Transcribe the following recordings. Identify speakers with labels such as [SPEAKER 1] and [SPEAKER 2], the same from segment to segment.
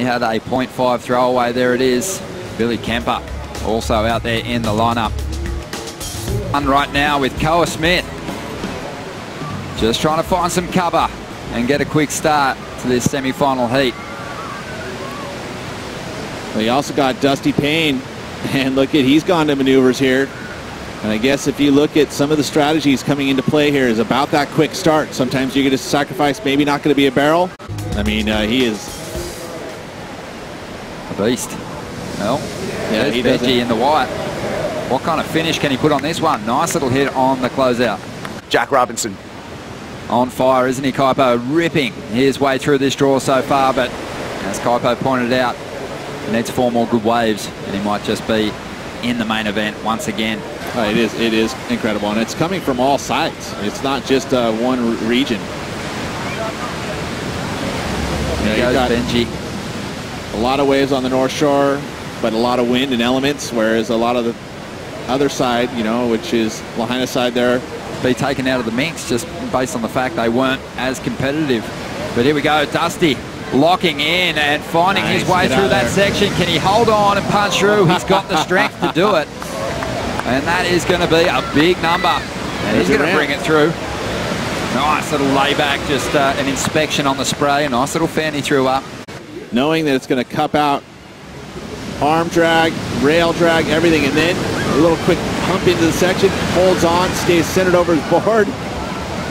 [SPEAKER 1] He had a .5 throwaway. There it is. Billy Kemper also out there in the lineup. And right now with Koa Smith. Just trying to find some cover and get a quick start to this semi-final heat.
[SPEAKER 2] Well, you also got Dusty Payne, and look at, he's gone to maneuvers here. And I guess if you look at some of the strategies coming into play here is about that quick start. Sometimes you're going to sacrifice, maybe not going to be a barrel. I mean, he is
[SPEAKER 1] a beast. Well,
[SPEAKER 2] yeah,
[SPEAKER 1] there's Benji in the white. What kind of finish can he put on this one? Nice little hit on the closeout.
[SPEAKER 3] Jack Robinson.
[SPEAKER 1] On fire, isn't he, Kaipo? Ripping his way through this draw so far, but as Kaipo pointed out, he needs 4 more good waves, and he might just be in the main event once again.
[SPEAKER 2] Oh, it is incredible, and it's coming from all sides. It's not just one region.
[SPEAKER 1] There goes Benji.
[SPEAKER 2] A lot of waves on the North Shore, but a lot of wind and elements, whereas a lot of the other side, you know, which is Lahaina side there,
[SPEAKER 1] be taken out of the mix just based on the fact they weren't as competitive. But here we go, Dusty locking in and finding his way through that section. Can he hold on and punch through? He's got the strength to do it. And that is going to be a big number. And he's going to bring it through. Nice little layback, just an inspection on the spray. A nice little fan he threw up.
[SPEAKER 2] Knowing that it's going to cup out, arm drag, rail drag, everything, and then a little quick pump into the section, holds on, stays centered over his board,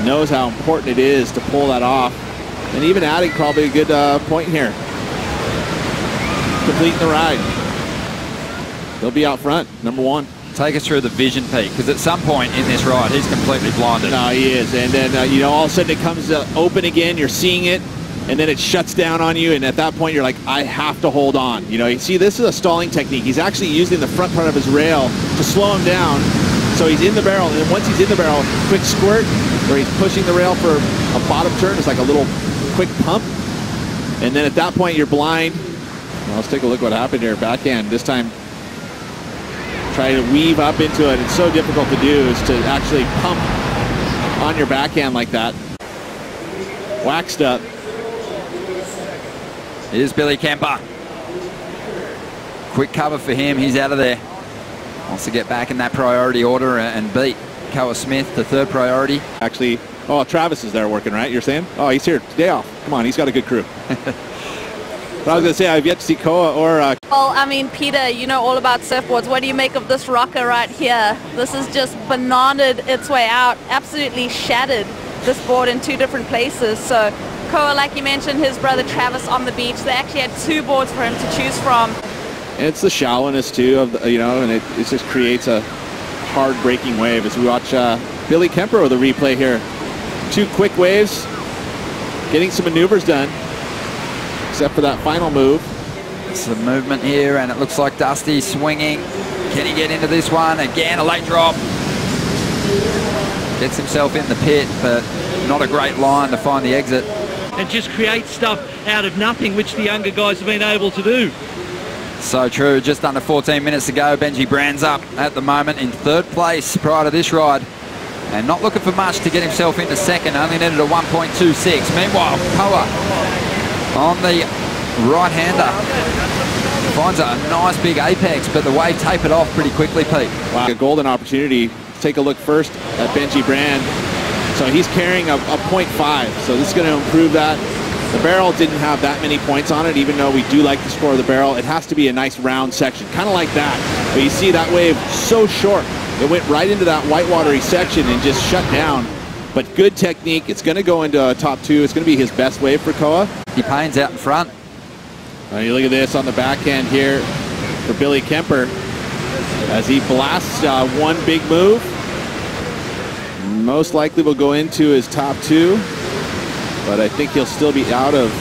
[SPEAKER 2] knows how important it is to pull that off, and even adding probably a good point here. Completing the ride. He'll be out front, number 1.
[SPEAKER 1] Take us through the vision peak, because at some point in this ride, he's completely blinded.
[SPEAKER 2] No, he is, and then, you know, all of a sudden it comes open again, you're seeing it, and then it shuts down on you, and at that point you're like, I have to hold on. You know, you see, this is a stalling technique. He's actually using the front part of his rail to slow him down, so he's in the barrel, and then once he's in the barrel, quick squirt, where he's pushing the rail for a bottom turn. It's like a little quick pump, and then at that point you're blind. Well, let's take a look what happened here. Backhand, this time trying to weave up into it. It's so difficult to do, is to actually pump on your backhand like that. Waxed up.
[SPEAKER 1] Here's Billy Kemper. Quick cover for him. He's out of there. Wants to get back in that priority order and beat Koa Smith, the 3rd priority.
[SPEAKER 2] Actually, oh, Travis is there working, right? You're saying? Oh, he's here. Day off. Come on, he's got a good crew. But I was going to say, I've yet to see Koa or...
[SPEAKER 4] Well, I mean, Peter, you know all about surfboards. What do you make of this rocker right here? This is just bananaed its way out. Absolutely shattered this board in 2 different places. So Koa, like you mentioned, his brother Travis on the beach. They actually had 2 boards for him to choose from.
[SPEAKER 2] And it's the shallowness too of the, you know, and it just creates a hard breaking wave. As we watch Billy Kemper with a replay here, 2 quick waves, getting some maneuvers done, except for that final move.
[SPEAKER 1] Some movement here, and it looks like Dusty swinging. Can he get into this one? Again, a late drop. Gets himself in the pit, but not a great line to find the exit.
[SPEAKER 5] And just create stuff out of nothing, which the younger guys have been able to do.
[SPEAKER 1] So true. Just under 14 minutes to go. Benji Brand's up at the moment in 3rd place prior to this ride, and not looking for much to get himself into 2nd. Only needed a 1.26. Meanwhile, Koa on the right-hander finds a nice big apex, but the wave tapered off pretty quickly, Pete.
[SPEAKER 2] Wow, a golden opportunity. Take a look first at Benji Brand. So he's carrying a .5, so this is going to improve that. The barrel didn't have that many points on it, even though we do like the score of the barrel. It has to be a nice round section, kind of like that. But you see that wave so short. It went right into that whitewatery section and just shut down. But good technique. It's going to go into a top 2. It's going to be his best wave for Koa.
[SPEAKER 1] Payne's out in front.
[SPEAKER 2] You look at this on the backhand here for Billy Kemper as he blasts 1 big move. Most likely will go into his top 2, but I think he'll still be out of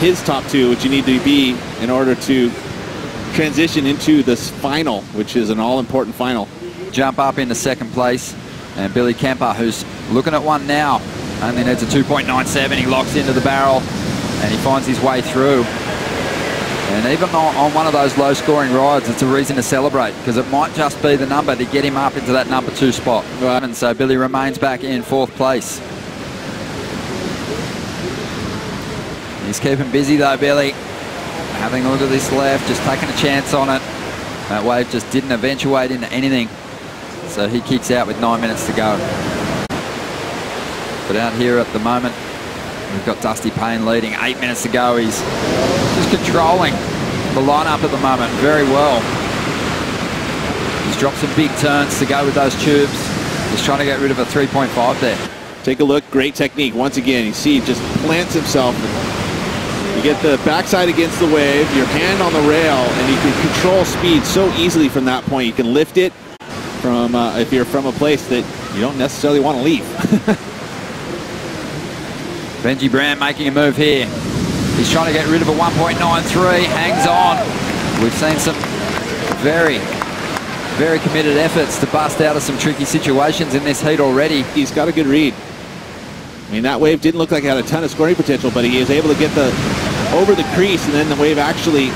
[SPEAKER 2] his top 2, which you need to be in order to transition into this final, which is an all-important final.
[SPEAKER 1] Jump up into 2nd place, and Billy Kemper, who's looking at 1 now, only needs a 2.97. He locks into the barrel, and he finds his way through. And even on one of those low-scoring rides, it's a reason to celebrate, because it might just be the number to get him up into that number 2 spot. Right. And so Billy remains back in 4th place. He's keeping busy though, Billy. Having a look at this left, just taking a chance on it. That wave just didn't eventuate into anything. So he kicks out with 9 minutes to go. But out here at the moment, we've got Dusty Payne leading. 8 minutes to go. He's just controlling the lineup at the moment very well. He's dropped some big turns to go with those tubes. He's trying to get rid of a 3.5 there.
[SPEAKER 2] Take a look, great technique. Once again, you see, just plants himself. You get the backside against the wave, your hand on the rail, and you can control speed so easily from that point. You can lift it from if you're from a place that you don't necessarily want to leave.
[SPEAKER 1] Benji Brand making a move here. He's trying to get rid of a 1.93, hangs on. We've seen some very, very committed efforts to bust out of some tricky situations in this heat already.
[SPEAKER 2] He's got a good read. I mean, that wave didn't look like it had a ton of scoring potential, but he is able to get the over the crease, and then the wave actually...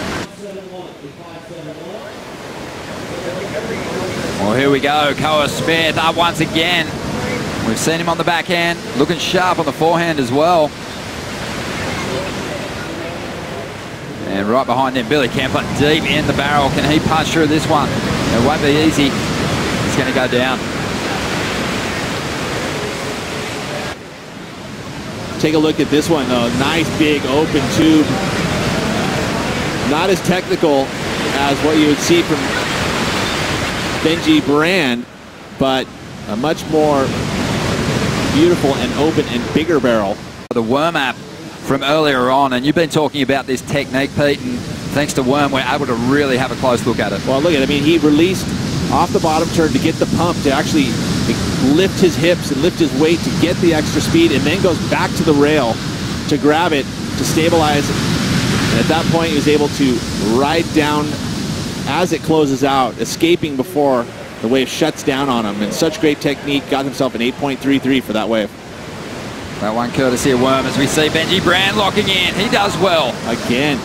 [SPEAKER 1] Well, here we go. Koa Smith up once again. We've seen him on the backhand, looking sharp on the forehand as well. And right behind him, Billy Kemper, deep in the barrel. Can he punch through this one? It won't be easy. He's going to go down.
[SPEAKER 2] Take a look at this one, though. Nice big open tube. Not as technical as what you would see from Benji Brand, but a much more beautiful and open and bigger barrel.
[SPEAKER 1] The Worm app from earlier on, and you've been talking about this technique, Pete, and thanks to Worm, we're able to really have a close look at it.
[SPEAKER 2] Well, look at it. I mean, he released off the bottom turn to get the pump, to actually lift his hips and lift his weight to get the extra speed, and then goes back to the rail to grab it, to stabilize. And at that point, he was able to ride down as it closes out, escaping before the wave shuts down on him. And such great technique, got himself an 8.33 for that wave.
[SPEAKER 1] That one courtesy of Worm, as we see Benji Brand locking in. He does well.
[SPEAKER 2] Again.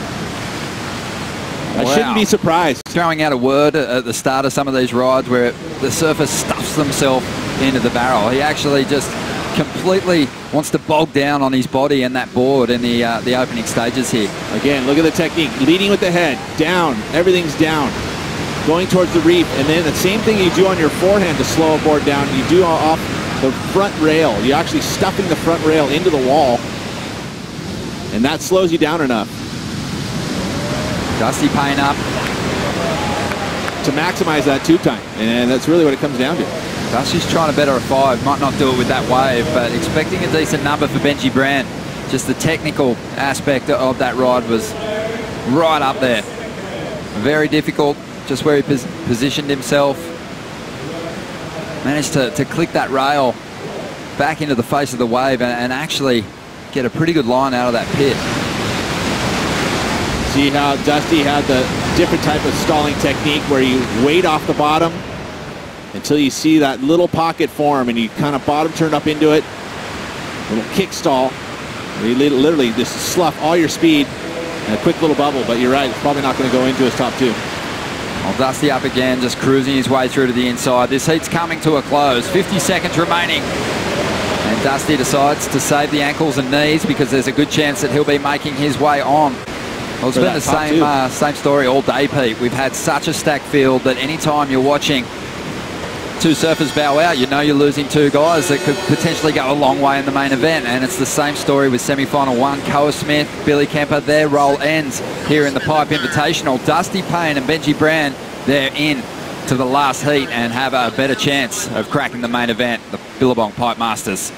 [SPEAKER 1] Wow.
[SPEAKER 2] I shouldn't be surprised.
[SPEAKER 1] Throwing out a word at the start of some of these rides where the surfer stuffs themselves into the barrel. He actually just completely wants to bog down on his body and that board in the opening stages here.
[SPEAKER 2] Again, look at the technique. Leading with the head, down, everything's down. Going towards the reef, and then the same thing you do on your forehand to slow a board down, you do off the front rail. You're actually stuffing the front rail into the wall, and that slows you down enough.
[SPEAKER 1] Dusty Payne up
[SPEAKER 2] to maximize that tube time, and that's really what it comes down to.
[SPEAKER 1] Dusty's trying to better a 5, might not do it with that wave, but expecting a decent number for Benji Brand. Just the technical aspect of that ride was right up there. Very difficult, just where he positioned himself. Managed to click that rail back into the face of the wave and actually get a pretty good line out of that pit.
[SPEAKER 2] See how Dusty had the different type of stalling technique where you wait off the bottom until you see that little pocket form and you kind of bottom turn up into it. Little kick stall. You literally just slough all your speed and a quick little bubble, but you're right, it's probably not going to go into his top 2.
[SPEAKER 1] Well, Dusty up again, just cruising his way through to the inside. This heat's coming to a close. 50 seconds remaining. And Dusty decides to save the ankles and knees because there's a good chance that he'll be making his way on. Well, it's been the same story all day, Pete. We've had such a stacked field that anytime you're watching 2 surfers bow out, you know you're losing 2 guys that could potentially go a long way in the main event. And it's the same story with semi-final 1. Koa Smith, Billy Kemper, their role ends here in the Pipe Invitational. Dusty Payne and Benji Brand, they're in to the last heat and have a better chance of cracking the main event, the Billabong Pipe Masters.